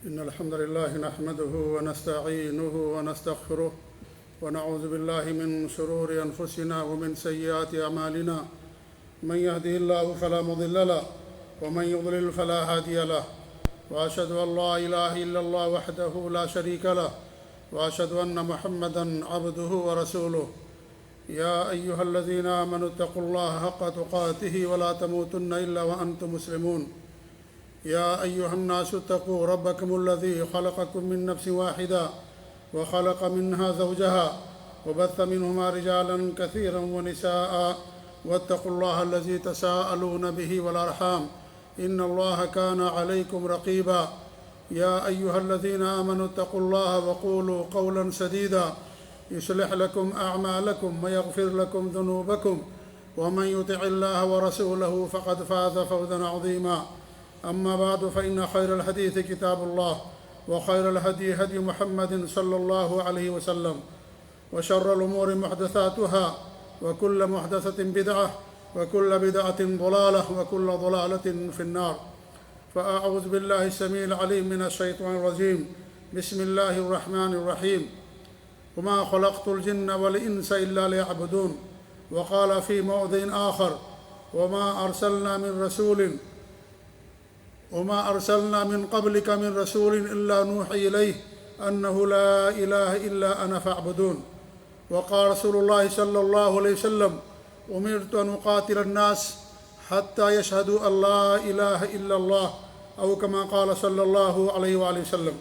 إن الحمد لله نحمده ونستعينه ونستغفره ونعوذ بالله من شرور أنفسنا ومن سيئات أعمالنا من يهده الله فلا مضل له ومن يضلل فلا هادي له وأشهد أن لا إله إلا الله وحده لا شريك له وأشهد أن محمدا عبده ورسوله يا أيها الذين آمنوا اتقوا الله حق تقاته ولا تموتن إلا وأنتم مسلمون يا أيها الناس اتقوا ربكم الذي خلقكم من نفس واحدة وخلق منها زوجها وبث منهما رجالا كثيرا ونساء واتقوا الله الذي تساءلون به والأرحام إن الله كان عليكم رقيبا يا أيها الذين آمنوا اتقوا الله وقولوا قولا سديدا يصلح لكم أعمالكم ويغفر لكم ذنوبكم ومن يطع الله ورسوله فقد فاز فوزا عظيما أما بعد فإن خير الحديث كتاب الله وخير الهدي هدي محمد صلى الله عليه وسلم وشر الأمور محدثاتها وكل محدثة بدعة وكل بدعة ضلالة وكل ضلالة في النار فأعوذ بالله السميع العليم من الشيطان الرجيم بسم الله الرحمن الرحيم وما خلقت الجن والإنس إلا ليعبدون وقال في موضع آخر وما أرسلنا من قبلك من رسول إلا نوحي إليه أنه لا إله إلا أنا فاعبدون وقال رسول الله صلى الله عليه وسلم أمرت أن أقاتل الناس حتى يشهدوا أن لا إله إلا الله أو كما قال صلى الله عليه وآله وسلم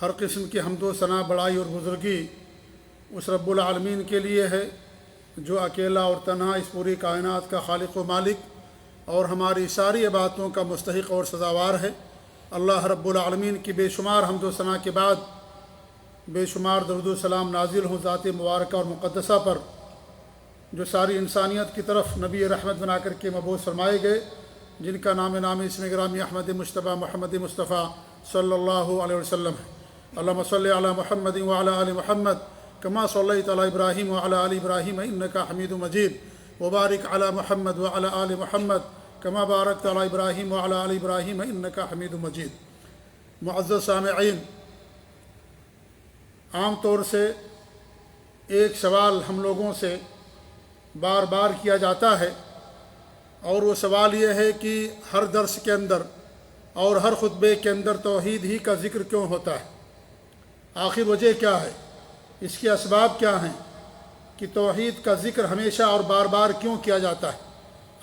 ہر قسم کی حمد و ثنا بڑائی اور بزرگی اس رب العالمین کے لیے ہے جو اکیلا اور تنہا اس پوری کائنات کا خالق و مالک اور ہماری ساری عبادتوں کا مستحق اور سزاوار ہے۔ اللہ رب العالمین کی بے شمار حمد و ثنا کے بعد بے شمار درود و سلام نازل ہوں ذات مبارکہ اور مقدسہ پر جو ساری انسانیت کی طرف نبی رحمت بنا کر کے مبعوث فرمائے گئے، جن کا نام اسم گرامی احمد مجتبیٰ محمد مصطفیٰ صلی اللہ علیہ وسلم ہے۔ اللہم صلی علی محمد وعلی آل محمد کما صلیت علی ابراہیم وعلی آل ابراہیم انک حمید مجید وبارک علی محمد وعلی آل محمد کما بارکت علی ابراہیم وعلی آل ابراہیم انک حمید مجید۔ معزز سامعین، عام طور سے ایک سوال ہم لوگوں سے بار بار کیا جاتا ہے، اور وہ سوال یہ ہے کہ ہر درس کے اندر اور ہر خطبے کے اندر توحید ہی کا ذکر کیوں ہوتا ہے؟ آخر وجہ کیا ہے؟ اس کے اسباب کیا ہیں کہ توحید کا ذکر ہمیشہ اور بار بار کیوں کیا جاتا ہے؟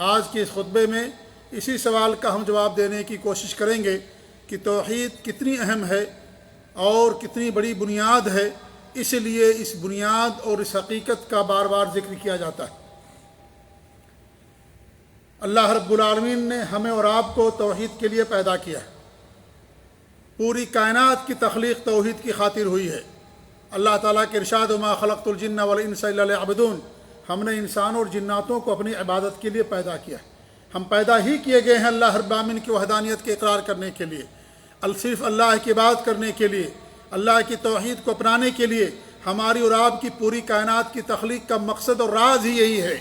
آج کے اس خطبے میں اسی سوال کا ہم جواب دینے کی کوشش کریں گے کہ توحید کتنی اہم ہے اور کتنی بڑی بنیاد ہے، اس لیے اس بنیاد اور اس حقیقت کا بار بار ذکر کیا جاتا ہے۔ اللہ رب العالمین نے ہمیں اور آپ کو توحید کے لیے پیدا کیا ہے۔ پوری کائنات کی تخلیق توحید کی خاطر ہوئی ہے۔ اللہ تعالیٰ کے ارشاد وما خلقت الجن والانس الا لیعبدون، ہم نے انسانوں اور جناتوں کو اپنی عبادت کے لیے پیدا کیا ہے۔ ہم پیدا ہی کیے گئے ہیں اللہ رب العالمین کی وحدانیت کے اقرار کرنے کے لیے، صرف اللہ کی عبادت کرنے کے لیے، اللہ کی توحید کو اپنانے کے لیے۔ ہماری اور آپ کی پوری کائنات کی تخلیق کا مقصد اور راز ہی یہی ہے۔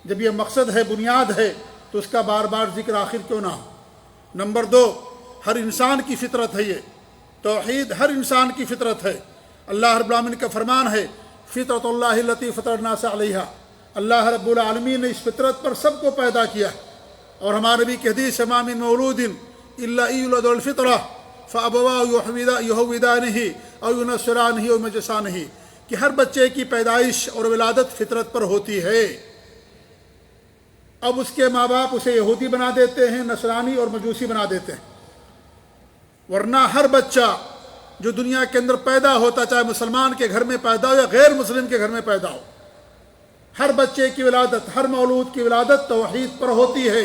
جب یہ مقصد ہے، بنیاد ہے، تو اس کا بار بار ذکر آخر کیوں نہ ہو؟ نمبر 2، ہر انسان کی فطرت ہے یہ توحید، ہر انسان کی فطرت ہے۔ اللہ رب العالمین کا فرمان ہے فطرت اللہ التی فطر الناس علیہا، اللہ رب العالمین نے اس فطرت پر سب کو پیدا کیا ہے۔ اور ہمارے نبی کی حدیث ما من مولود الا یولد الفطرہ فابواہ یہودانہ او ینصرانہ او یمجسانہ، کہ ہر بچے کی پیدائش اور ولادت فطرت پر ہوتی ہے۔ اب اس کے ماں باپ اسے یہودی بنا دیتے ہیں، نصرانی اور مجوسی بنا دیتے ہیں، ورنہ ہر بچہ جو دنیا کے اندر پیدا ہوتا، چاہے مسلمان کے گھر میں پیدا ہو یا غیر مسلم کے گھر میں پیدا ہو، ہر بچے کی ولادت، ہر مولود کی ولادت توحید پر ہوتی ہے۔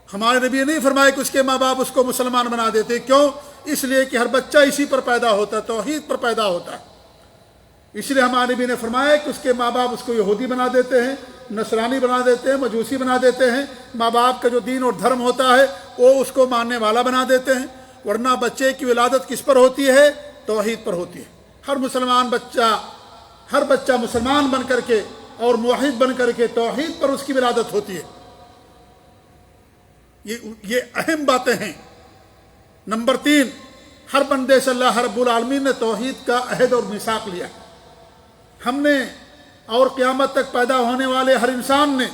ہمارے نبی نے نہیں فرمایا کہ اس کے ماں باپ اس کو مسلمان بنا دیتے، کیوں؟ اس لیے کہ ہر بچہ اسی پر پیدا ہوتا ہے، توحید پر پیدا ہوتا ہے۔ اس لیے ہمارے نبی نے فرمایا کہ اس کے ماں باپ اس کو یہودی بنا دیتے ہیں، نصرانی بنا دیتے ہیں، مجوسی بنا دیتے ہیں، ماں باپ کا جو دین اور دھرم ہوتا ہے وہ اس کو ماننے والا بنا دیتے ہیں، ورنہ بچے کی ولادت کس پر ہوتی ہے؟ توحید پر ہوتی ہے۔ ہر بچہ مسلمان بن کر کے اور موحد بن کر کے توحید پر اس کی ولادت ہوتی ہے۔ یہ اہم باتیں ہیں۔ نمبر 3، ہر بندے سے اللہ رب العالمین نے توحید کا عہد اور میثاق لیا۔ ہم نے اور قیامت تک پیدا ہونے والے ہر انسان نے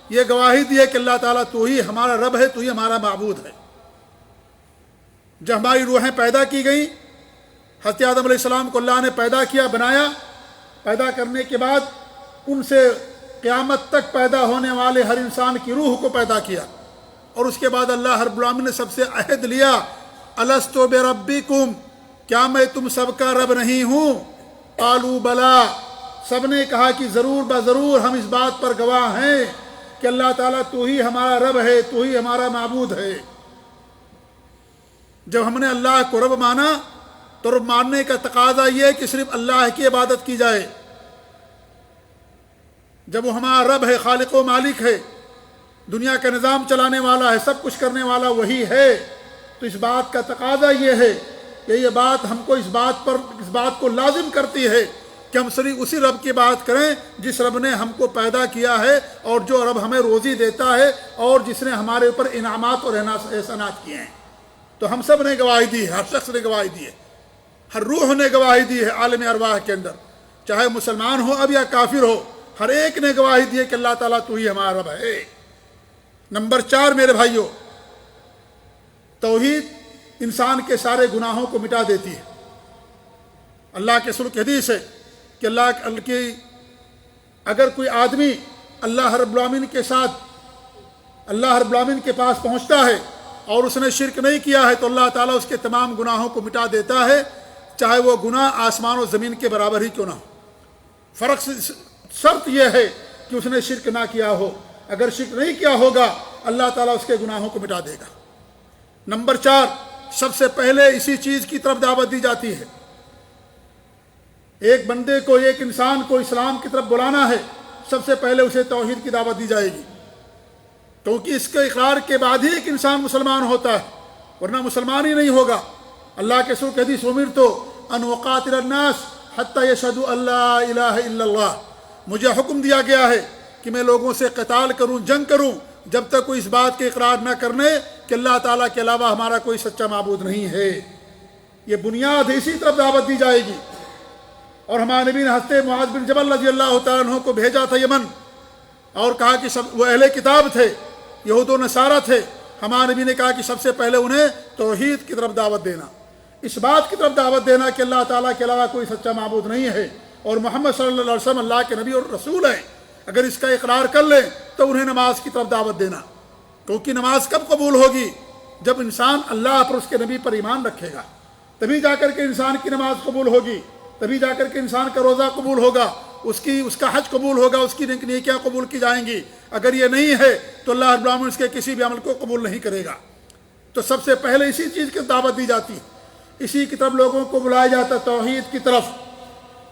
یہ گواہی دی ہے کہ اللہ تعالیٰ تو ہی ہمارا رب ہے، تو ہی ہمارا معبود ہے۔ جب ہماری روحیں پیدا کی گئیں، حضرت آدم علیہ السلام کو اللہ نے پیدا کیا، بنایا، پیدا کرنے کے بعد ان سے قیامت تک پیدا ہونے والے ہر انسان کی روح کو پیدا کیا، اور اس کے بعد اللہ رب العالمین نے سب سے عہد لیا، الست بربکم، کیا میں تم سب کا رب نہیں ہوں؟ قالوا بلا، سب نے کہا کہ ضرور بضرور ہم اس بات پر گواہ ہیں کہ اللہ تعالیٰ تو ہی ہمارا رب ہے، تو ہی ہمارا معبود ہے۔ جب ہم نے اللہ کو رب مانا تو رب ماننے کا تقاضا یہ ہے کہ صرف اللہ کی عبادت کی جائے۔ جب وہ ہمارا رب ہے، خالق و مالک ہے، دنیا کا نظام چلانے والا ہے، سب کچھ کرنے والا وہی ہے، تو اس بات کا تقاضا یہ ہے کہ یہ بات ہم کو اس بات کو لازم کرتی ہے کہ ہم صرف اسی رب کی بات کریں جس رب نے ہم کو پیدا کیا ہے، اور جو رب ہمیں روزی دیتا ہے، اور جس نے ہمارے اوپر انعامات اور احسانات کیے ہیں۔ تو ہم سب نے گواہی دی ہے، ہر شخص نے گواہی دی ہے، ہر روح نے گواہی دی ہے عالم ارواح کے اندر، چاہے مسلمان ہو اب یا کافر ہو، ہر ایک نے گواہی دی ہے کہ اللہ تعالیٰ تو ہی ہمارا رب ہے۔ نمبر 4 میرے بھائیوں، توحید انسان کے سارے گناہوں کو مٹا دیتی ہے۔ اللہ کے رسول کی حدیث ہے کہ اگر کوئی آدمی اللہ رب العالمین کے ساتھ، اللہ رب العالمین کے پاس پہنچتا ہے اور اس نے شرک نہیں کیا ہے، تو اللہ تعالیٰ اس کے تمام گناہوں کو مٹا دیتا ہے، چاہے وہ گناہ آسمان و زمین کے برابر ہی کیوں نہ ہو۔ شرط یہ ہے کہ اس نے شرک نہ کیا ہو، اگر شرک نہیں کیا ہوگا اللہ تعالیٰ اس کے گناہوں کو مٹا دے گا۔ نمبر 4، سب سے پہلے اسی چیز کی طرف دعوت دی جاتی ہے۔ ایک بندے کو، ایک انسان کو اسلام کی طرف بلانا ہے، سب سے پہلے اسے توحید کی دعوت دی جائے گی، کیونکہ اس کے اقرار کے بعد ہی ایک انسان مسلمان ہوتا ہے، ورنہ مسلمان ہی نہیں ہوگا۔ اللہ کے رسول کی حدیث، امرت ان اقاتل الناس حتی یشہدوا ان لا الہ الا اللہ، مجھے حکم دیا گیا ہے کہ میں لوگوں سے قتال کروں، جنگ کروں، جب تک کوئی اس بات کے اقرار نہ کرنے کہ اللہ تعالیٰ کے علاوہ ہمارا کوئی سچا معبود نہیں ہے۔ یہ بنیاد ہے، اسی طرف دعوت دی جائے گی۔ اور ہمارے نبی نے حضرت معاذ بن جبل رضی اللہ تعالیٰ عنہ کو بھیجا تھا یمن، اور کہا کہ وہ اہل کتاب تھے، یہود و نصارہ تھے، ہمارے نبی نے کہا کہ سب سے پہلے انہیں توحید کی طرف دعوت دینا، اس بات کی طرف دعوت دینا کہ اللہ تعالیٰ کے علاوہ کوئی سچا معبود نہیں ہے، اور محمد صلی اللہ علیہ وسلم اللہ کے نبی اور رسول ہیں۔ اگر اس کا اقرار کر لیں تو انہیں نماز کی طرف دعوت دینا، کیونکہ نماز کب قبول ہوگی؟ جب انسان اللہ پر، اس کے نبی پر ایمان رکھے گا، تبھی جا کر کے انسان کی نماز قبول ہوگی، تبھی جا کر کے انسان کا روزہ قبول ہوگا، اس کا حج قبول ہوگا، اس کی نیکیاں قبول کی جائیں گی۔ اگر یہ نہیں ہے تو اللہ رب العالمین اس کے کسی بھی عمل کو قبول نہیں کرے گا۔ تو سب سے پہلے اسی چیز کی دعوت دی جاتی ہے، اسی کی طرف لوگوں کو بلایا جاتا ہے، توحید کی طرف۔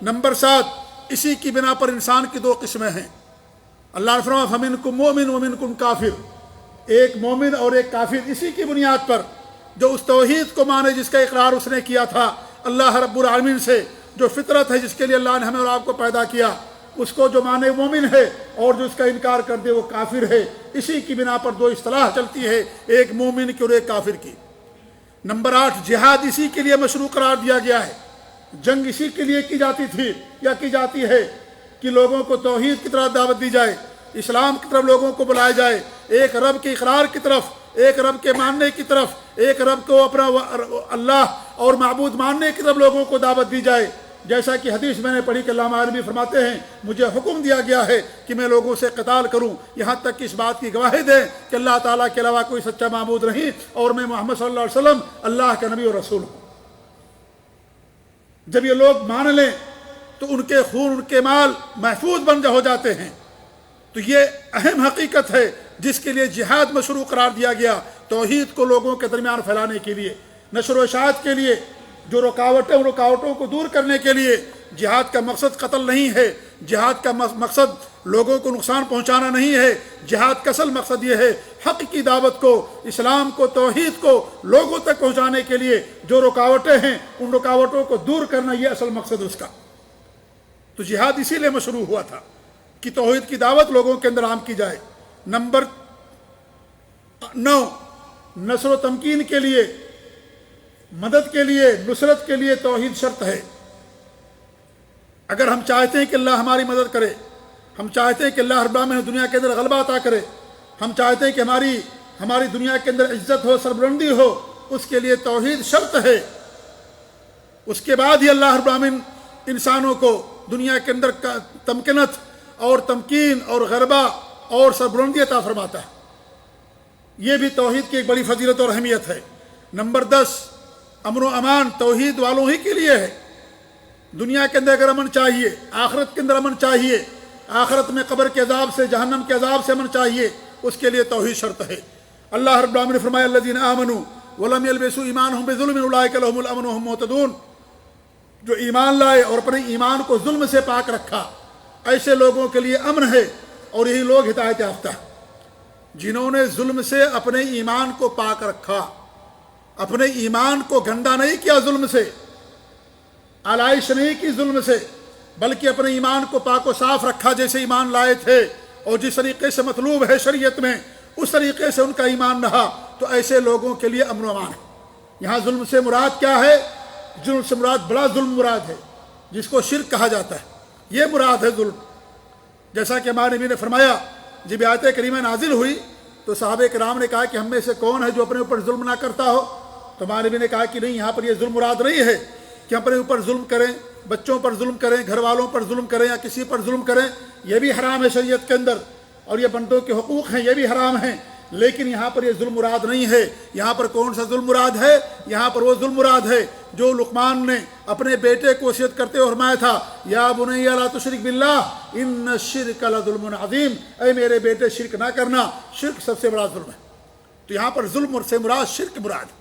نمبر 7، اسی کی بنا پر انسان کی 2 قسمیں ہیں۔ اللہ نے فرمایا فَمِنْكُمْ مُؤْمِنٌ وَمِنْكُمْ کافر، ایک مومن اور ایک کافر، اسی کی بنیاد پر جو اس توحید کو مانے جس کا اقرار اس نے کیا تھا اللہ رب العالمین سے، جو فطرت ہے جس کے لیے اللہ نے ہمیں اور آپ کو پیدا کیا، اس کو جو مانے مومن ہے، اور جو اس کا انکار کر دے وہ کافر ہے۔ اسی کی بنا پر 2 اصطلاح چلتی ہے، ایک مومن کی اور ایک کافر کی۔ نمبر 8، جہاد اسی کے لیے مشروع قرار دیا گیا ہے، جنگ اسی کے لیے کی جاتی تھی یا کی جاتی ہے کہ لوگوں کو توحید کی طرف دعوت دی جائے، اسلام کی طرف لوگوں کو بلایا جائے، ایک رب کے اقرار کی طرف، ایک رب کے ماننے کی طرف، ایک رب کو اپنا اللہ اور معبود ماننے کی طرف لوگوں کو دعوت دی جائے۔ جیسا کہ حدیث میں نے پڑھی کہ علامہ عربی فرماتے ہیں مجھے حکم دیا گیا ہے کہ میں لوگوں سے قتال کروں، یہاں تک کہ اس بات کی گواہی دیں کہ اللہ تعالیٰ کے علاوہ کوئی سچا معبود نہیں، اور میں محمد صلی اللہ علیہ وسلم اللہ کا نبی اور رسول ہوں۔ جب یہ لوگ مان لیں تو ان کے خون، ان کے مال محفوظ بن ہو جاتے ہیں۔ تو یہ اہم حقیقت ہے جس کے لیے جہاد مشروع قرار دیا گیا، توحید کو لوگوں کے درمیان پھیلانے کے لیے، نشر و اشاعت کے لیے، جو رکاوٹوں کو دور کرنے کے لیے۔ جہاد کا مقصد قتل نہیں ہے، جہاد کا مقصد لوگوں کو نقصان پہنچانا نہیں ہے، جہاد کا اصل مقصد یہ ہے حق کی دعوت کو، اسلام کو، توحید کو لوگوں تک پہنچانے کے لیے جو رکاوٹیں ہیں ان رکاوٹوں کو دور کرنا، یہ اصل مقصد اس کا۔ تو جہاد اسی لیے مشروع ہوا تھا کہ توحید کی دعوت لوگوں کے اندر عام کی جائے۔ نمبر 9 نصر و تمکین کے لیے، مدد کے لیے، نصرت کے لیے توحید شرط ہے۔ اگر ہم چاہتے ہیں کہ اللہ ہماری مدد کرے، ہم چاہتے ہیں کہ اللہ رب العالمین دنیا کے اندر غلبہ عطا کرے، ہم چاہتے ہیں کہ ہماری دنیا کے اندر عزت ہو، سربلندی ہو، اس کے لیے توحید شرط ہے۔ اس کے بعد ہی اللہ رب العالمین انسانوں کو دنیا کے اندر تمکنت اور تمکین اور غلبہ اور سربلندی عطا فرماتا ہے۔ یہ بھی توحید کی ایک بڑی فضیلت اور اہمیت ہے۔ نمبر 10 امن و امان توحید والوں ہی کے لیے ہے۔ دنیا کے اندر اگر امن چاہیے، آخرت کے اندر امن چاہیے، آخرت میں قبر کے عذاب سے، جہنم کے عذاب سے امن چاہیے، اس کے لیے توحید شرط ہے۔ اللہ رب العالمین نے فرمایا الذین آمنوا ولم یلبسوا ایمانہم بظلم اولئک لہم الامن وہم مہتدون، جو ایمان لائے اور اپنے ایمان کو ظلم سے پاک رکھا، ایسے لوگوں کے لیے امن ہے اور یہی لوگ ہدایت یافتہ ہیں۔ جنہوں نے ظلم سے اپنے ایمان کو پاک رکھا، اپنے ایمان کو گندا نہیں کیا، ظلم سے آلائش نہیں کی، ظلم سے، بلکہ اپنے ایمان کو پاک و صاف رکھا جیسے ایمان لائے تھے، اور جس طریقے سے مطلوب ہے شریعت میں اس طریقے سے ان کا ایمان رہا، تو ایسے لوگوں کے لیے امن و امان ہے۔ یہاں ظلم سے مراد کیا ہے؟ ظلم سے مراد بڑا ظلم مراد ہے، جس کو شرک کہا جاتا ہے، یہ مراد ہے ظلم۔ جیسا کہ ہمارے نبی نے فرمایا، جب آیت کریمہ نازل ہوئی تو صحابہ کرام نے کہا کہ ہم میں سے کون ہے جو اپنے اوپر ظلم نہ کرتا ہو؟ تو ہمارے نبی نے کہا کہ نہیں، یہاں پر یہ ظلم مراد نہیں ہے کہ اپنے اوپر ظلم کریں، بچوں پر ظلم کریں، گھر والوں پر ظلم کریں یا کسی پر ظلم کریں، یہ بھی حرام ہے شریعت کے اندر، اور یہ بندوں کے حقوق ہیں، یہ بھی حرام ہیں، لیکن یہاں پر یہ ظلم مراد نہیں ہے۔ یہاں پر کون سا ظلم مراد ہے؟ یہاں پر وہ ظلم مراد ہے جو لقمان نے اپنے بیٹے کو وصیت کرتے ہوئے فرمایا تھا، یا بنی لا تشرک باللہ ان الشرک لظلم عظیم، اے میرے بیٹے شرک نہ کرنا، شرک سب سے بڑا ظلم ہے۔ تو یہاں پر ظلم سے مراد شرک مراد،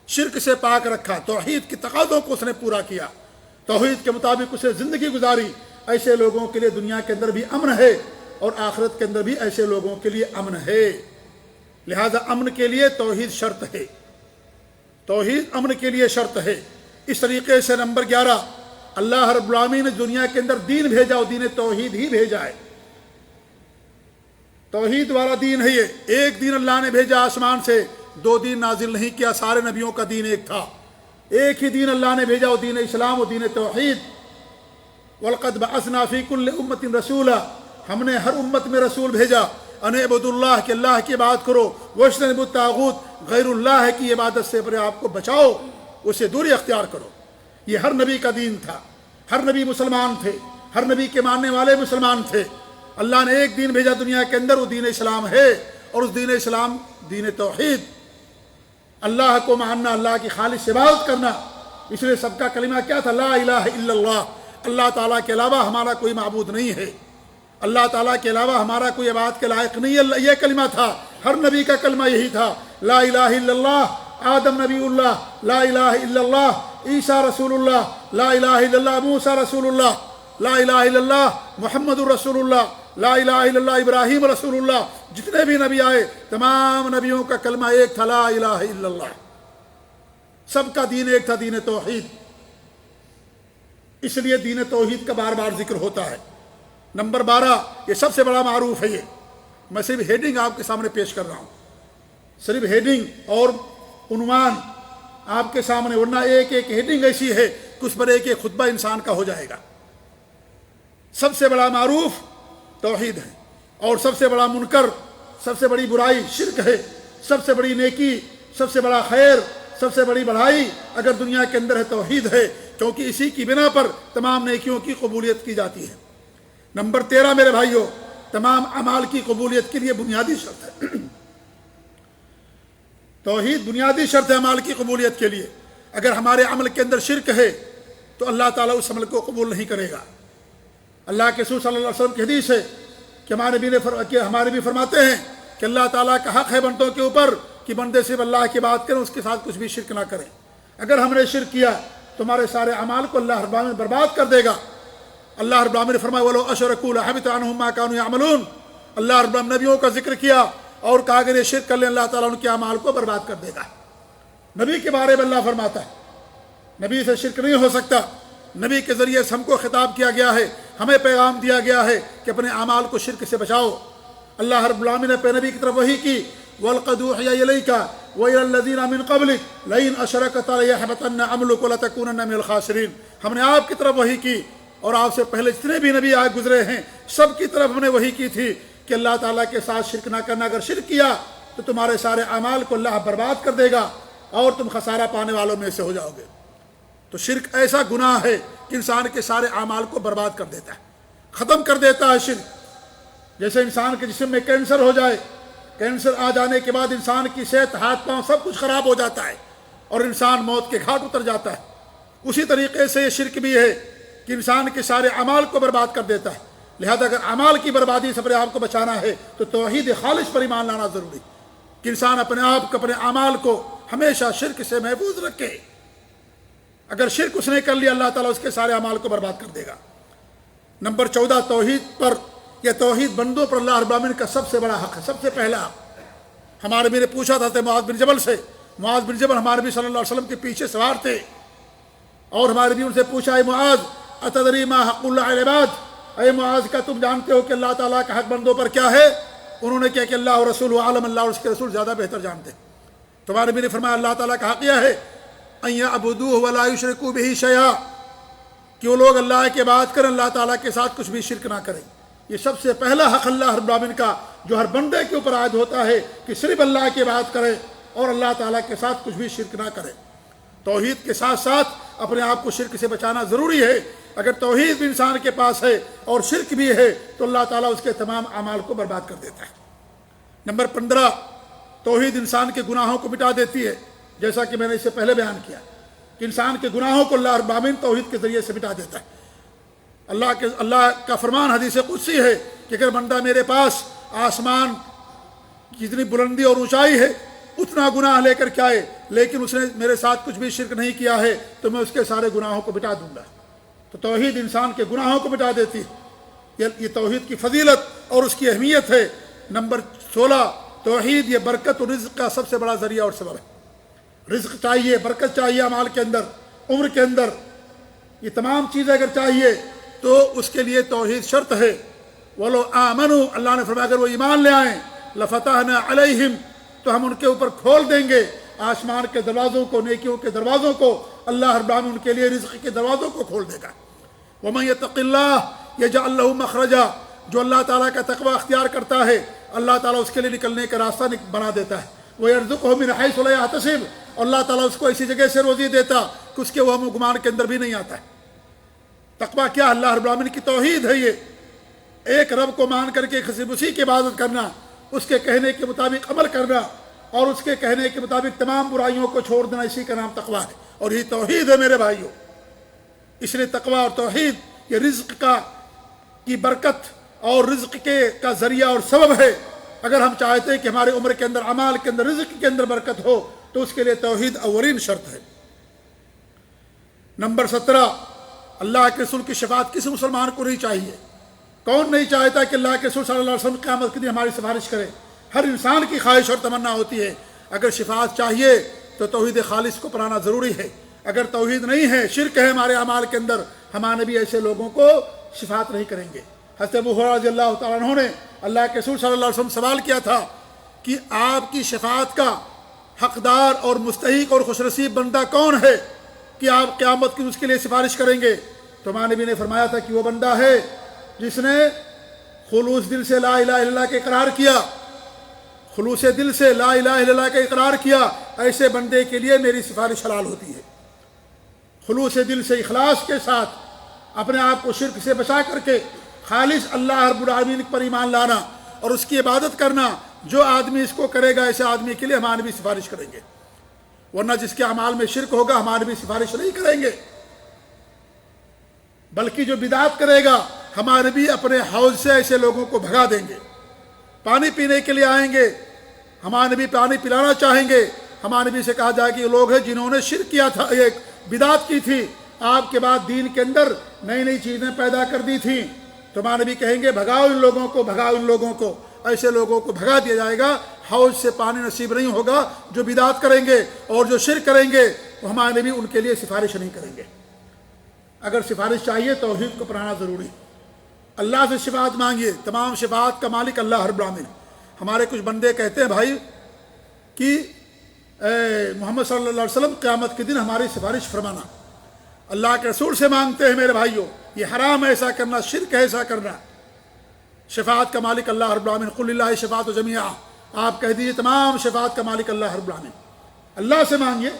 شرک سے پاک رکھا، توحید کے تقاضوں کو اس نے پورا کیا، توحید کے مطابق اسے زندگی گزاری۔ ایسے لوگوں کے لیے دنیا کے اندر بھی امن ہے اور آخرت کے اندر بھی ایسے لوگوں کے لیے امن ہے۔ لہذا امن کے لیے توحید شرط ہے، توحید امن کے لیے شرط ہے۔ اس طریقے سے نمبر 11 اللہ رب العالمین نے دنیا کے اندر دین بھیجا، اور دین توحید ہی بھیجا ہے، توحید والا دین ہے یہ۔ ایک دین اللہ نے بھیجا آسمان سے، 2 دین نازل نہیں کیا، سارے نبیوں کا دین ایک تھا، ایک ہی دین اللہ نے بھیجا، وہ دین اسلام، وہ دین توحید۔ وَلَقَدْ بَعَثْنَا فِي كُلِّ أُمَّةٍ رَسُولًا، ہم نے ہر امت میں رسول بھیجا، ان اعبدوا اللہ، کہ اللہ کی عبادت کرو، واجتنبوا الطاغوت، غیر اللہ کی عبادت سے اپنے آپ کو بچاؤ، اسے دوری اختیار کرو۔ یہ ہر نبی کا دین تھا، ہر نبی مسلمان تھے، ہر نبی کے ماننے والے مسلمان تھے۔ اللہ نے ایک دین بھیجا دنیا کے اندر، وہ دین اسلام ہے، اور اس دین اسلام دین توحید، اللہ کو ماننا، اللہ کی خالص عبادت کرنا۔ اس لیے سب کا کلمہ کیا تھا؟ لا الہ الا اللہ، اللہ تعالیٰ کے علاوہ ہمارا کوئی معبود نہیں ہے، اللہ تعالیٰ کے علاوہ ہمارا کوئی عبادت کے لائق نہیں ہے، یہ کلمہ تھا، ہر نبی کا کلمہ یہی تھا، لا الہ الا اللہ۔ آدم نبی اللہ، لا الہ الا اللہ، عیسیٰ رسول اللہ، لا الہ الا اللہ، موسیٰ رسول اللہ، لا الہ الا اللہ، محمد رسول اللہ، لا الہ الا اللہ، ابراہیم رسول اللہ۔ جتنے بھی نبی آئے تمام نبیوں کا کلمہ ایک تھا، لا الہ الا اللہ، سب کا دین ایک تھا، دین توحید۔ اس لیے دین توحید کا بار بار ذکر ہوتا ہے۔ نمبر 12 یہ سب سے بڑا معروف ہے، یہ میں صرف ہیڈنگ آپ کے سامنے پیش کر رہا ہوں، صرف ہیڈنگ اور عنوان آپ کے سامنے، ورنہ ایک ایک ہیڈنگ ایسی ہے کہ اس پر ایک ایک خطبہ انسان کا ہو جائے گا۔ سب سے بڑا معروف توحید ہے، اور سب سے بڑا منکر، سب سے بڑی برائی شرک ہے، سب سے بڑی نیکی، سب سے بڑا خیر، سب سے بڑی بڑائی اگر دنیا کے اندر ہے توحید ہے، کیونکہ اسی کی بنا پر تمام نیکیوں کی قبولیت کی جاتی ہے۔ نمبر 13 میرے بھائیوں، تمام اعمال کی قبولیت کے لیے بنیادی شرط ہے، توحید بنیادی شرط ہے اعمال کی قبولیت کے لیے۔ اگر ہمارے عمل کے اندر شرک ہے تو اللہ تعالیٰ اس عمل کو قبول نہیں کرے گا۔ اللہ کے رسول صلی اللہ علیہ وسلم کی حدیث ہے کہ ہمارے بھی فرماتے ہیں کہ اللہ تعالیٰ کا حق ہے بندوں کے اوپر کہ بندے صرف اللہ کی بات کریں، اس کے ساتھ کچھ بھی شرک نہ کریں۔ اگر ہم نے شرک کیا تو ہمارے سارے اعمال کو اللہ رب العالمین برباد کر دے گا۔ اللہ رب العالمین نے فرمایا وَلَوْ أَشْرَكُوا لَحَبِطَ عَنْهُمْ مَا كَانُوا يَعْمَلُونَ، اللہ رب العالمین نبیوں کا ذکر کیا اور کہا اگر یہ شرک کر لیں اللہ تعالیٰ ان کے اعمال کو برباد کر دے گا۔ نبی کے بارے میں اللہ فرماتا ہے نبی سے شرک نہیں ہو سکتا، نبی کے ذریعے سے ہم کو خطاب کیا گیا ہے، ہمیں پیغام دیا گیا ہے کہ اپنے اعمال کو شرک سے بچاؤ۔ اللہ رب العالمین نے اپنے نبی کی طرف وحی کی وَلَقَدْ أُوحِيَ إِلَيْكَ وَإِلَى الَّذِينَ مِن قَبْلِكَ لَئِنْ أَشْرَكْتَ لَيَحْبَطَنَّ عَمَلُكَ وَلَتَكُونَنَّ مِنَ الْخَاسِرِينَ۔ ہم نے آپ کی طرف وحی کی، اور آپ سے پہلے جتنے بھی نبی آئے گزرے ہیں سب کی طرف ہم نے وحی کی تھی کہ اللہ تعالیٰ کے ساتھ شرک نہ کرنا، اگر شرک کیا تو تمہارے سارے اعمال کو اللہ برباد کر دے گا اور تم خسارہ پانے والوں میں سے ہو جاؤ گے۔ تو شرک ایسا گناہ ہے کہ انسان کے سارے اعمال کو برباد کر دیتا ہے، ختم کر دیتا ہے شرک۔ جیسے انسان کے جسم میں کینسر ہو جائے، کینسر آ جانے کے بعد انسان کی صحت، ہاتھ پاؤں سب کچھ خراب ہو جاتا ہے اور انسان موت کے گھاٹ اتر جاتا ہے، اسی طریقے سے یہ شرک بھی ہے کہ انسان کے سارے اعمال کو برباد کر دیتا ہے۔ لہذا اگر اعمال کی بربادی سے اپنے آپ کو بچانا ہے تو توحید خالص پر ایمان لانا ضروری، کہ انسان اپنے آپ کو، اپنے اعمال کو ہمیشہ شرک سے محفوظ رکھے۔ اگر شرک اس نے کر لیا اللہ تعالیٰ اس کے سارے اعمال کو برباد کر دے گا۔ نمبر 14، توحید پر یا توحید بندوں پر اللہ رب العالمین کا سب سے بڑا حق ہے، سب سے پہلا حق۔ ہمارے نبی نے پوچھا تھا معاذ بن جبل سے، معاذ بن جبل ہمارے نبی صلی اللہ علیہ وسلم کے پیچھے سوار تھے، اور ہمارے نبی ان سے پوچھا، اے معاذ اتدری ما حق اللہ علی العباد، اے معاذ کا تم جانتے ہو کہ اللہ تعالیٰ کا حق بندوں پر کیا ہے؟ انہوں نے کہا کہ اللہ اور رسول عالم، اللہ اور اس کے رسول زیادہ بہتر جانتے ہیں۔ تو ہمارے نبی نے فرمایا اللہ تعالیٰ کا حق یہ ہے ان یعبدوہ ولا یشرکوا بہ شیئا، کہ وہ لوگ اللہ کی عبادت کریں، اللہ تعالیٰ کے ساتھ کچھ بھی شرک نہ کریں۔ یہ سب سے پہلا حق اللہ رب العالمین کا جو ہر بندے کے اوپر عائد ہوتا ہے کہ صرف اللہ کی عبادت کرے اور اللہ تعالیٰ کے ساتھ کچھ بھی شرک نہ کرے۔ توحید کے ساتھ ساتھ اپنے آپ کو شرک سے بچانا ضروری ہے۔ اگر توحید بھی انسان کے پاس ہے اور شرک بھی ہے تو اللہ تعالیٰ اس کے تمام اعمال کو برباد کر دیتا ہے۔ نمبر 15، توحید انسان کے گناہوں کو مٹا دیتی ہے، جیسا کہ میں نے اس سے پہلے بیان کیا کہ انسان کے گناہوں کو اللہ رب العالمین توحید کے ذریعے سے مٹا دیتا ہے۔ اللہ کا فرمان حدیث قدسی ہے کہ اگر بندہ میرے پاس آسمان کی جتنی بلندی اور اونچائی ہے اتنا گناہ لے کر کے آئے لیکن اس نے میرے ساتھ کچھ بھی شرک نہیں کیا ہے تو میں اس کے سارے گناہوں کو مٹا دوں گا۔ تو توحید انسان کے گناہوں کو مٹا دیتی ہے، یہ توحید کی فضیلت اور اس کی اہمیت ہے۔ نمبر 16، توحید یہ برکت اور رزق کا سب سے بڑا ذریعہ اور سبب ہے۔ رزق چاہیے، برکت چاہیے اعمال کے اندر، عمر کے اندر، یہ تمام چیزیں اگر چاہیے تو اس کے لیے توحید شرط ہے۔ وَلَوْ آمَنُوا، اللہ نے فرمایا اگر وہ ایمان لے آئیں، لَفَتَحْنَا عَلَيْهِمْ، تو ہم ان کے اوپر کھول دیں گے آسمان کے دروازوں کو، نیکیوں کے دروازوں کو، اللہ رب العالمین ان کے لیے رزق کے دروازوں کو کھول دے گا۔ وَمَن يَتَّقِ اللَّهَ يَجْعَلْ لَهُ مَخْرَجًا، جو اللہ تعالیٰ کا تقوی اختیار کرتا ہے اللہ تعالیٰ اس کے لیے نکلنے کا راستہ بنا دیتا ہے۔ وَيَرْزُقْهُ مِنْ حَيْثُ لَا يَحْتَسِبُ، اور اللہ تعالیٰ اس کو ایسی جگہ سے روزی دیتا کہ اس کے وہم و گمان کے اندر بھی نہیں آتا ہے۔ تقوی کیا؟ اللہ رب العالمین کی توحید ہے۔ یہ ایک رب کو مان کر کے صرف اسی کی عبادت کرنا، اس کے کہنے کے مطابق عمل کرنا اور اس کے کہنے کے مطابق تمام برائیوں کو چھوڑ دینا، اسی کا نام تقوی ہے، اور یہ توحید ہے میرے بھائیوں۔ اس لیے تقوی اور توحید یہ رزق کی برکت اور رزق کا ذریعہ اور سبب ہے۔ اگر ہم چاہتے ہیں کہ ہمارے عمر کے اندر، اعمال کے اندر، رزق کے اندر برکت ہو تو اس کے لیے توحید اولین شرط ہے۔ نمبر 17، اللہ کے رسول کی شفاعت کسی مسلمان کو نہیں چاہیے۔ کون نہیں چاہتا کہ اللہ کے رسول صلی اللہ علیہ وسلم قیامت کے دن ہماری سفارش کرے؟ ہر انسان کی خواہش اور تمنا ہوتی ہے۔ اگر شفاعت چاہیے تو توحید خالص کو اپنانا ضروری ہے۔ اگر توحید نہیں ہے، شرک ہے ہمارے اعمال کے اندر، ہمارے نبی ایسے لوگوں کو شفاعت نہیں کریں گے۔ حضرت ابو ہریرہ رضی اللہ تعالیٰ عنہ نے اللہ کے رسول صلی اللہ علیہ وسلم سوال کیا تھا کہ آپ کی شفاعت کا حقدار اور مستحق اور خوش نصیب بندہ کون ہے کہ آپ قیامت کی اس کے لیے سفارش کریں گے؟ تو ہمارے نبی نے فرمایا تھا کہ وہ بندہ ہے جس نے خلوص دل سے لا الہ الا اللہ کا اقرار کیا، خلوص دل سے لا الہ الا اللہ کا اقرار کیا، ایسے بندے کے لیے میری سفارش حلال ہوتی ہے۔ خلوص دل سے، اخلاص کے ساتھ، اپنے آپ کو شرک سے بچا کر کے خالص اللہ رب العالمین پر ایمان لانا اور اس کی عبادت کرنا، جو آدمی اس کو کرے گا ایسے آدمی کے لیے ہمارے نبی سفارش کریں گے۔ ورنہ جس کے اعمال میں شرک ہوگا ہمارے نبی سفارش نہیں کریں گے، بلکہ جو بدعت کرے گا ہمارے نبی اپنے حوض سے ایسے لوگوں کو بھگا دیں گے۔ پانی پینے کے لیے آئیں گے، ہمارے نبی پانی پلانا چاہیں گے، ہمارے نبی سے کہا جائے کہ یہ لوگ ہیں جنہوں نے شرک کیا تھا، ایک بدعت کی تھی، آپ کے بعد دین کے اندر نئی نئی چیزیں پیدا کر دی تھیں، تو ہمارے نبی کہیں گے بھگاؤ ان لوگوں کو، بھگاؤ ان لوگوں کو۔ ایسے لوگوں کو بھگا دیا جائے گا، حوض سے پانی نصیب نہیں ہوگا۔ جو بدعت کریں گے اور جو شرک کریں گے وہ ہمارے نبی ان کے لیے سفارش نہیں کریں گے۔ اگر سفارش چاہیے توحید کو اپنانا ضروری۔ اللہ سے شفاعت مانگیے، تمام شفاعت کا مالک اللہ رب العالمین۔ ہمارے کچھ بندے کہتے ہیں بھائی کہ محمد صلی اللہ علیہ وسلم قیامت کے دن ہماری سفارش فرمانا. اللہ کے رسول سے مانگتے ہیں میرے بھائیوں، یہ حرام ہے ایسا کرنا، شرک ہے ایسا کرنا. شفاعت کا مالک اللہ رب العالمین، قل للہ الشفاعۃ جمیعا، آپ کہہ دیجیے تمام شفاعت کا مالک اللہ رب العالمین. اللہ سے مانگیے.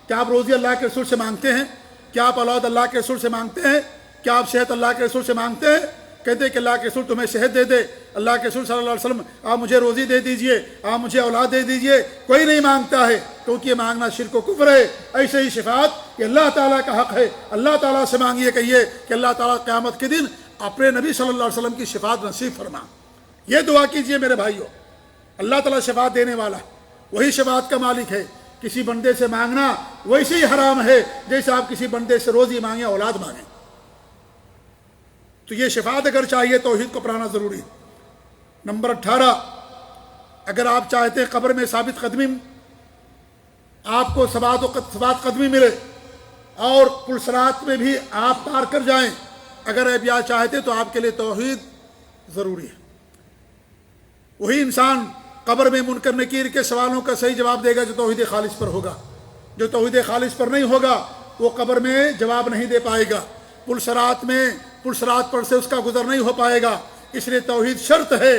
کیا آپ روزی اللہ کے رسول سے مانگتے ہیں؟ کیا آپ اولاد اللہ کے رسول سے مانگتے ہیں؟ کیا آپ صحت اللہ کے رسول سے مانگتے ہیں؟ کہتے ہیں کہ اللہ کے رسول تمہیں صحت دے دے، اللہ کے رسول صلی اللہ علیہ وسلم آپ مجھے روزی دے دیجئے، آپ مجھے اولاد دے دیجئے. کوئی نہیں مانگتا ہے، کیونکہ یہ مانگنا شرک و کفر ہے. ایسے ہی شفاعت یہ اللہ تعالیٰ کا حق ہے. اللہ تعالیٰ سے مانگیے، کہیے کہ اللہ تعالیٰ قیامت کے دن اپنے نبی صلی اللہ علیہ وسلم کی شفاعت نصیب فرما. یہ دعا کیجئے میرے بھائیوں. اللہ تعالیٰ شفاعت دینے والا، وہی شفاعت کا مالک ہے. کسی بندے سے مانگنا ویسے ہی حرام ہے جیسے آپ کسی بندے سے روزی مانگیں، اولاد مانگیں. تو یہ شفاعت اگر چاہیے توحید کو اپنانا ضروری ہے. نمبر 18، اگر آپ چاہتے ہیں قبر میں ثابت قدمی، آپ کو ثبات قدمی ملے اور پل صراط میں بھی آپ پار کر جائیں، اگر آپ یہ چاہتے تو آپ کے لیے توحید ضروری ہے. وہی انسان قبر میں منکر نکیر کے سوالوں کا صحیح جواب دے گا جو توحید خالص پر ہوگا. جو توحید خالص پر نہیں ہوگا وہ قبر میں جواب نہیں دے پائے گا. پل صراط پر سے اس کا گزر نہیں ہو پائے گا. اس لیے توحید شرط ہے.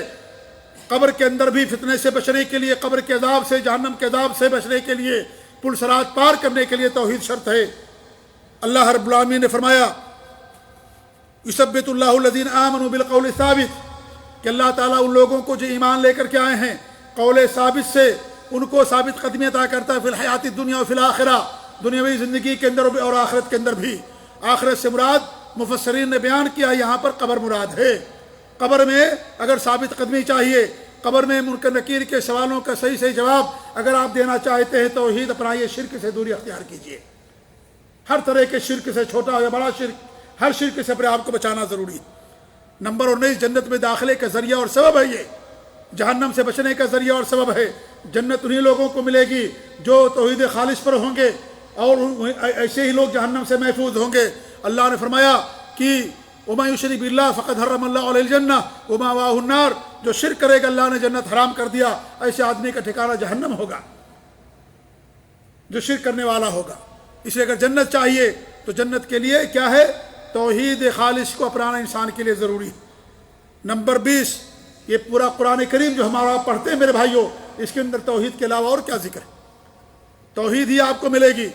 قبر کے اندر بھی فتنے سے بچنے کے لیے، قبر کے عذاب سے، جہنم کے عذاب سے بچنے کے لیے، پل صراط پار کرنے کے لیے توحید شرط ہے. اللہ رب العالمین نے فرمایا یثبت اللہ الذین آمنوا بالقول الثابت، کہ اللہ تعالیٰ ان لوگوں کو جو ایمان لے کر کے آئے ہیں قول ثابت سے ان کو ثابت قدمی عطا کرتا ہے. فی الحیات الدنیا و فی الآخرہ، دنیاوی زندگی کے اندر اور آخرت کے اندر بھی. آخرت سے مراد مفسرین نے بیان کیا یہاں پر قبر مراد ہے. قبر میں اگر ثابت قدمی چاہیے، قبر میں منکر نکیر کے سوالوں کا صحیح جواب اگر آپ دینا چاہتے ہیں، توحید اپنائیے، شرک سے دوری اختیار کیجیے. ہر طرح کے شرک سے، چھوٹا ہو یا بڑا شرک، ہر شرک سے اپنے آپ کو بچانا ضروری ہے. نمبر 19، جنت میں داخلے کا ذریعہ اور سبب ہے. یہ جہنم سے بچنے کا ذریعہ اور سبب ہے. جنت انہی لوگوں کو ملے گی جو توحید خالص پر ہوں گے، اور ایسے ہی لوگ جہنم سے محفوظ ہوں گے. اللہ نے فرمایا کہ وَمَن يُشْرِكْ بِاللَّهِ فَقَدْ حَرَّمَ اللَّهُ عَلَيْهِ الْجَنَّةَ وَمَأْوَاهُ النَّارُ، جو شرک کرے گا اللہ نے جنت حرام کر دیا، ایسے آدمی کا ٹھکانہ جہنم ہوگا جو شرک کرنے والا ہوگا. اس لیے اگر جنت چاہیے تو جنت کے لیے کیا ہے؟ توحید خالص کو اپنانا انسان کے لیے ضروری. نمبر 20، یہ پورا قرآن کریم جو ہمارا پڑھتے ہیں میرے بھائیوں، اس کے اندر توحید کے علاوہ اور کیا ذکر ہے؟ توحید ہی آپ کو ملے گی.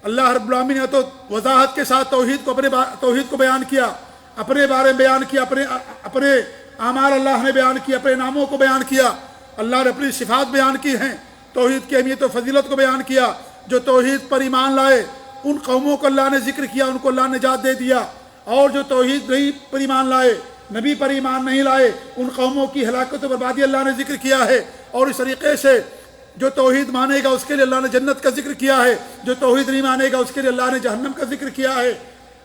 اللہ رب العالمین نے تو وضاحت کے ساتھ توحید کو بیان کیا، اپنے بارے میں بیان کیا، اپنے اعمال اللہ نے بیان کیا، اپنے ناموں کو بیان کیا. اللہ نے اپنی صفات بیان کی ہیں، توحید کی اہمیت و فضیلت کو بیان کیا. جو توحید پر ایمان لائے ان قوموں کو اللہ نے ذکر کیا، ان کو اللہ نے نجات دے دیا. اور جو توحید نہیں پر ایمان لائے، نبی پر ایمان نہیں لائے، ان قوموں کی ہلاکت و بربادی اللہ نے ذکر کیا ہے. اور اس طریقے سے جو توحید مانے گا اس کے لیے اللہ نے جنت کا ذکر کیا ہے، جو توحید نہیں مانے گا اس کے لیے اللہ نے جہنم کا ذکر کیا ہے.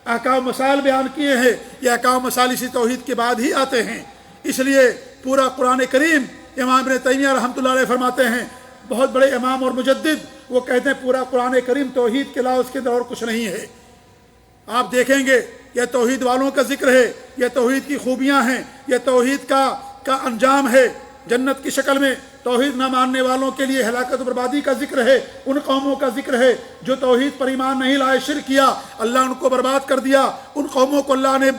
احکام مسائل بیان کیے ہیں. یہ احکام مسائل اسی توحید کے بعد ہی آتے ہیں. اس لیے پورا قرآن کریم، امام ابن تیمیہ رحمۃ اللہ علیہ فرماتے ہیں، بہت بڑے امام اور مجدد، وہ کہتے ہیں پورا قرآن کریم توحید کے علاوہ اس کے اندر اور کچھ نہیں ہے. آپ دیکھیں گے یہ توحید والوں کا ذکر ہے، یہ توحید کی خوبیاں ہیں، یہ توحید کا انجام ہے جنت کی شکل میں. توحید نہ ماننے والوں کے لیے ہلاکت و بربادی کا ذکر ہے، ان قوموں کا ذکر ہے جو توحید پر ایمان نہیں لائے، شرک کیا، اللہ ان کو برباد کر دیا. ان قوموں کو اللہ نے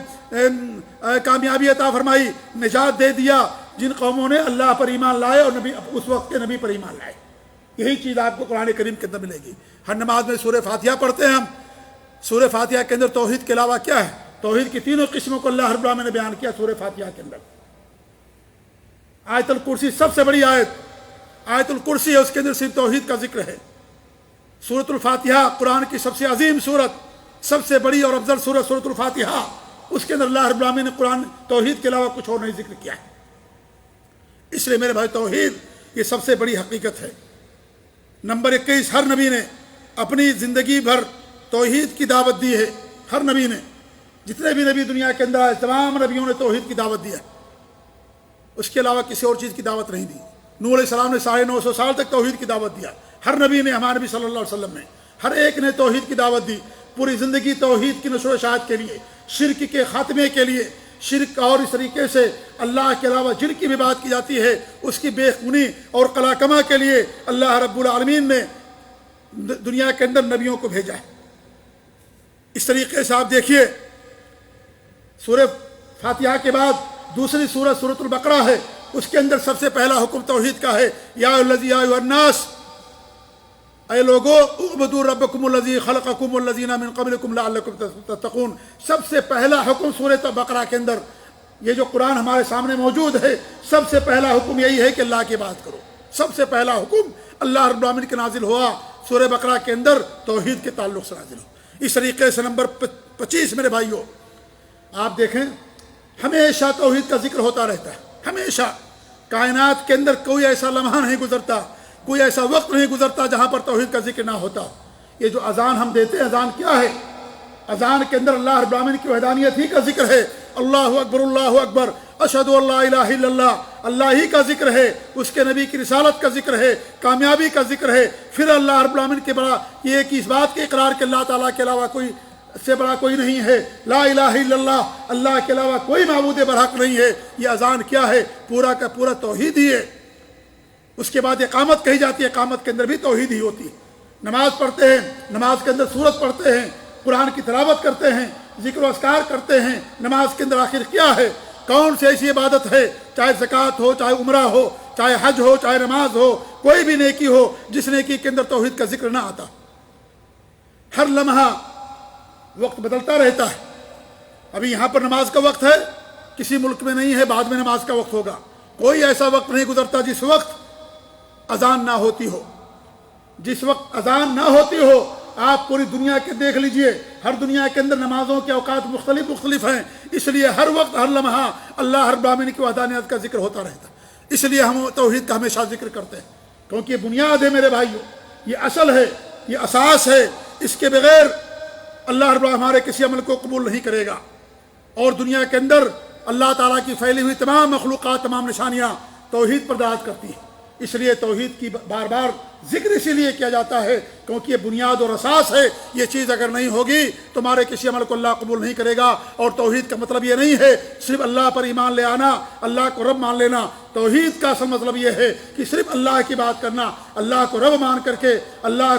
کامیابی عطا فرمائی، نجات دے دیا جن قوموں نے اللہ پر ایمان لائے اور نبی اس وقت کے نبی پر ایمان لائے. یہی چیز آپ کو قرآن کریم کے اندر ملے گی. ہر نماز میں سورہ فاتحہ پڑھتے ہیں ہم. سورہ فاتحہ کے اندر توحید کے علاوہ کیا ہے؟ توحید کی تینوں قسموں کو اللہ رب العالمین نے بیان کیا سورہ فاتحہ کے اندر. آیت الکرسی سب سے بڑی آیت الکرسی ہے، اس کے اندر صرف توحید کا ذکر ہے. سورۃ الفاتحہ قرآن کی سب سے عظیم سورت، سب سے بڑی اور افضل سورت سورۃ الفاتحہ، اس کے اندر اللہ رب العالمین نے قرآن توحید کے علاوہ کچھ اور نہیں ذکر کیا ہے. اس لیے میرے بھائی توحید یہ سب سے بڑی حقیقت ہے. نمبر 21، ہر نبی نے اپنی زندگی بھر توحید کی دعوت دی ہے. ہر نبی نے، جتنے بھی نبی دنیا کے اندر آئے تمام نبیوں نے توحید کی دعوت دی ہے. اس کے علاوہ کسی اور چیز کی دعوت نہیں دی. نوح علیہ السلام نے 950 سال تک توحید کی دعوت دیا. ہر نبی نے، ہمارے نبی صلی اللہ علیہ وسلم نے، ہر ایک نے توحید کی دعوت دی. پوری زندگی توحید کی نشر و اشاعت کے لیے، شرک کے خاتمے کے لیے، شرک اور اس طریقے سے اللہ کے علاوہ جن کی بھی بات کی جاتی ہے اس کی بے خونی اور قلا کما کے لیے اللہ رب العالمین نے دنیا کے اندر نبیوں کو بھیجا ہے۔ اس طریقے سے آپ دیکھیے سورہ فاتحہ کے بعد دوسری سورت سورۃ البقرہ ہے، اس کے اندر سب سے پہلا حکم توحید کا ہے، یا ایھا الناس، اے لوگو اعبدوا ربکم الذی خلقکم والذین من قبلکم لعلکم تتقون۔ سب سے پہلا حکم سورۃ بقرہ کے اندر، یہ جو قرآن ہمارے سامنے موجود ہے، سب سے پہلا حکم یہی ہے کہ اللہ کی بات کرو۔ سب سے پہلا حکم اللہ رب العالمین کے نازل ہوا سورہ بقرہ کے اندر توحید کے تعلق سے نازل ہو۔ اس طریقے سے نمبر 25 میرے بھائیوں، آپ دیکھیں ہمیشہ توحید کا ذکر ہوتا رہتا ہے، ہمیشہ کائنات کے اندر کوئی ایسا لمحہ نہیں گزرتا، کوئی ایسا وقت نہیں گزرتا جہاں پر توحید کا ذکر نہ ہوتا۔ یہ جو اذان ہم دیتے ہیں، اذان کیا ہے؟ اذان کے اندر اللہ رب العالمین کی وحدانیت ہی کا ذکر ہے، اللہ اکبر، اشہد ان لا الہ الا اللہ، اللہ ہی کا ذکر ہے، اس کے نبی کی رسالت کا ذکر ہے، کامیابی کا ذکر ہے۔ پھر اللہ رب العالمین کے بڑا یہ کہ اس بات کے اقرار کہ اللہ تعالیٰ کے علاوہ کوئی سے بڑا کوئی نہیں ہے، لا الہ الا اللہ، اللہ کے علاوہ کوئی معبود برحق نہیں ہے۔ یہ اذان کیا ہے؟ پورا کا پورا توحید ہی ہے۔ اس کے بعد اقامت کہی جاتی ہے، اقامت کے اندر بھی توحید ہی ہوتی ہے۔ نماز پڑھتے ہیں، نماز کے اندر سورت پڑھتے ہیں، قرآن کی تلاوت کرتے ہیں، ذکر و اذکار کرتے ہیں۔ نماز کے اندر آخر کیا ہے؟ کون سی ایسی عبادت ہے، چاہے زکوٰۃ ہو، چاہے عمرہ ہو، چاہے حج ہو، چاہے نماز ہو، کوئی بھی نیکی ہو جس نیکی کے اندر توحید کا ذکر نہ آتا؟ ہر لمحہ وقت بدلتا رہتا ہے۔ ابھی یہاں پر نماز کا وقت ہے، کسی ملک میں نہیں ہے، بعد میں نماز کا وقت ہوگا۔ کوئی ایسا وقت نہیں گزرتا جس وقت اذان نہ ہوتی ہو، جس وقت اذان نہ ہوتی ہو۔ آپ پوری دنیا کے دیکھ لیجئے، ہر دنیا کے اندر نمازوں کے اوقات مختلف ہیں، اس لیے ہر وقت ہر لمحہ اللہ رب العالمین کی وحدانیت کا ذکر ہوتا رہتا ہے۔ اس لیے ہم توحید کا ہمیشہ ذکر کرتے ہیں، کیونکہ یہ بنیاد ہے میرے بھائیوں، یہ اصل ہے، یہ اساس ہے۔ اس کے بغیر اللہ رب العالمین ہمارے کسی عمل کو قبول نہیں کرے گا۔ اور دنیا کے اندر اللہ تعالیٰ کی پھیلی ہوئی تمام مخلوقات، تمام نشانیاں توحید پر دلالت کرتی ہیں۔ اس لیے توحید کی بار بار ذکر اسی لیے کیا جاتا ہے کیونکہ یہ بنیاد اور اساس ہے۔ یہ چیز اگر نہیں ہوگی تو ہمارے کسی عمل کو اللہ قبول نہیں کرے گا۔ اور توحید کا مطلب یہ نہیں ہے صرف اللہ پر ایمان لے آنا، اللہ کو رب مان لینا۔ توحید کا اصل مطلب یہ ہے کہ صرف اللہ کی بات کرنا، اللہ کو رب مان کر کے، اللہ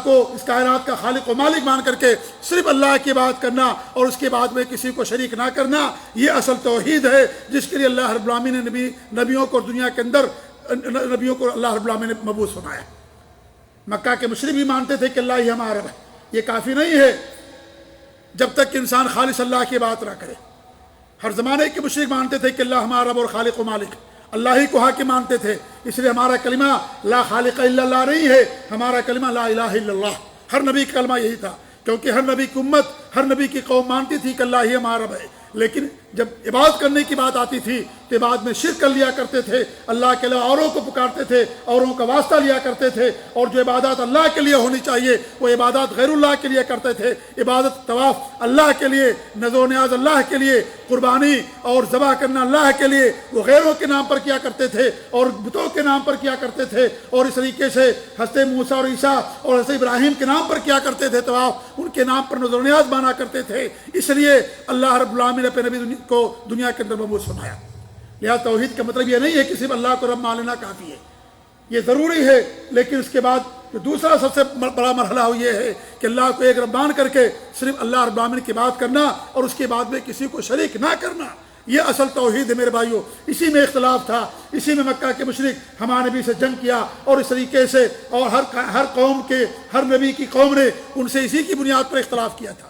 کو اس کائنات کا خالق و مالک مان کر کے صرف اللہ کی بات کرنا، اور اس کے بعد میں کسی کو شریک نہ کرنا۔ یہ اصل توحید ہے جس کے لیے اللہ رب العالمین نے نبیوں کو دنیا کے اندر نبیوں کو اللہ رب العالمین نے مبعوث فرمایا۔ مکہ کے مشرک بھی مانتے تھے کہ اللہ ہی ہمارا رب ہے۔ یہ کافی نہیں ہے جب تک کہ انسان خالص اللہ کی بات نہ کرے۔ ہر زمانے کے مشرک مانتے تھے کہ اللہ ہمارا رب اور خالق و مالک، اللہ ہی کو حاکم مانتے تھے۔ اس لیے ہمارا کلمہ لا خالق الا اللہ نہیں ہے، ہمارا کلمہ لا الہ الا اللہ۔ ہر نبی کا کلمہ یہی تھا، کیونکہ ہر نبی کی امت، ہر نبی کی قوم مانتی تھی کہ اللہ ہی ہمارا رب ہے۔ لیکن جب عبادت کرنے کی بات آتی تھی تو عبادت میں شرک کر لیا کرتے تھے، اللہ کے علاوہ اوروں کو پکارتے تھے، اوروں کا واسطہ لیا کرتے تھے، اور جو عبادات اللہ کے لیے ہونی چاہیے وہ عبادات غیر اللہ کے لیے کرتے تھے۔ عبادت طواف اللہ کے لیے، نذر و نیاز اللہ کے لیے، قربانی اور ذبح کرنا اللہ کے لیے، وہ غیروں کے نام پر کیا کرتے تھے اور بتوں کے نام پر کیا کرتے تھے۔ اور اس طریقے سے حضرت موسیٰ اور عیسیٰ اور حضرت ابراہیم کے نام پر کیا کرتے تھے، طواف، ان کے نام پر نذر و نیاز مانا کرتے تھے۔ اس لیے اللہ رب العالمین نے اپنے نبی کو دنیا کے اندر مبعوث فرمایا۔ لہذا توحید کا مطلب یہ نہیں ہے کہ صرف اللہ کو رب مان لینا کافی ہے، یہ ضروری ہے، لیکن اس کے بعد جو دوسرا سب سے بڑا مرحلہ وہ یہ ہے کہ اللہ کو ایک رب مان کر کے صرف اللہ رب العالمین کی بات کرنا اور اس کے بعد میں کسی کو شریک نہ کرنا۔ یہ اصل توحید ہے میرے بھائیوں۔ اسی میں اختلاف تھا، اسی میں مکہ کے مشرک ہمارے نبی سے جنگ کیا، اور اس طریقے سے اور ہر قوم کے، ہر نبی کی قوم نے ان سے اسی کی بنیاد پر اختلاف کیا تھا،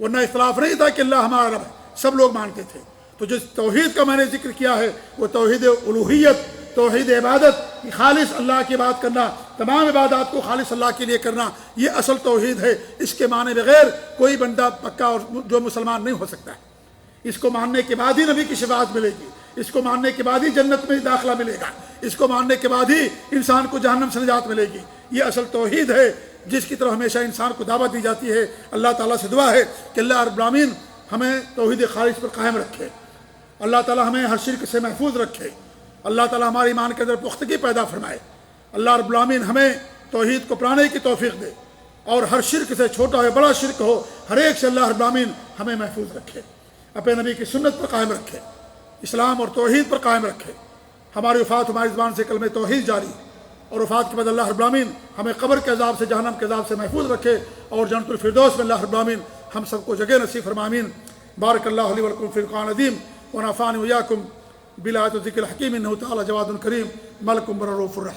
ورنہ اختلاف نہیں تھا کہ اللہ ہمارا رب ہے، سب لوگ مانتے تھے۔ تو جس توحید کا میں نے ذکر کیا ہے وہ توحید الوہیت، توحید عبادت، خالص اللہ کی بات کرنا، تمام عبادات کو خالص اللہ کے لیے کرنا، یہ اصل توحید ہے۔ اس کے معنی بغیر کوئی بندہ پکا اور جو مسلمان نہیں ہو سکتا ہے۔ اس کو ماننے کے بعد ہی نبی کی شفاعت ملے گی، اس کو ماننے کے بعد ہی جنت میں داخلہ ملے گا، اس کو ماننے کے بعد ہی انسان کو جہنم سے نجات ملے گی۔ یہ اصل توحید ہے جس کی طرف ہمیشہ انسان کو دعوت دی جاتی ہے۔ اللہ تعالیٰ سے دعا ہے کہ اللہ رب العالمین ہمیں توحید خالص پر قائم رکھے، اللہ تعالیٰ ہمیں ہر شرک سے محفوظ رکھے، اللہ تعالیٰ ہمارے ایمان کے اندر پختگی پیدا فرمائے، اللہ رب العالمین ہمیں توحید کو اپنانے کی توفیق دے، اور ہر شرک سے، چھوٹا ہو بڑا شرک ہو، ہر ایک سے اللہ رب العالمین ہمیں محفوظ رکھے۔ اپنے نبی کی سنت پر قائم رکھے، اسلام اور توحید پر قائم رکھے۔ ہماری وفات ہماری زبان سے کلمہ توحید جاری، اور وفات کے بعد اللہ رب العالمین ہمیں قبر کے عذاب سے، جہنم کے عذاب سے محفوظ رکھے، اور جنت الفردوس میں اللہ رب العالمین ہم سب کو جگہ نصیب فرمائے، آمین۔ بارک اللہ لی ولکم فی القرآن العظیم ونفعني وإياكم بالآیات والذکر الحکیم، انہ تعالی جواد کریم ملک بر رؤوف الرحیم۔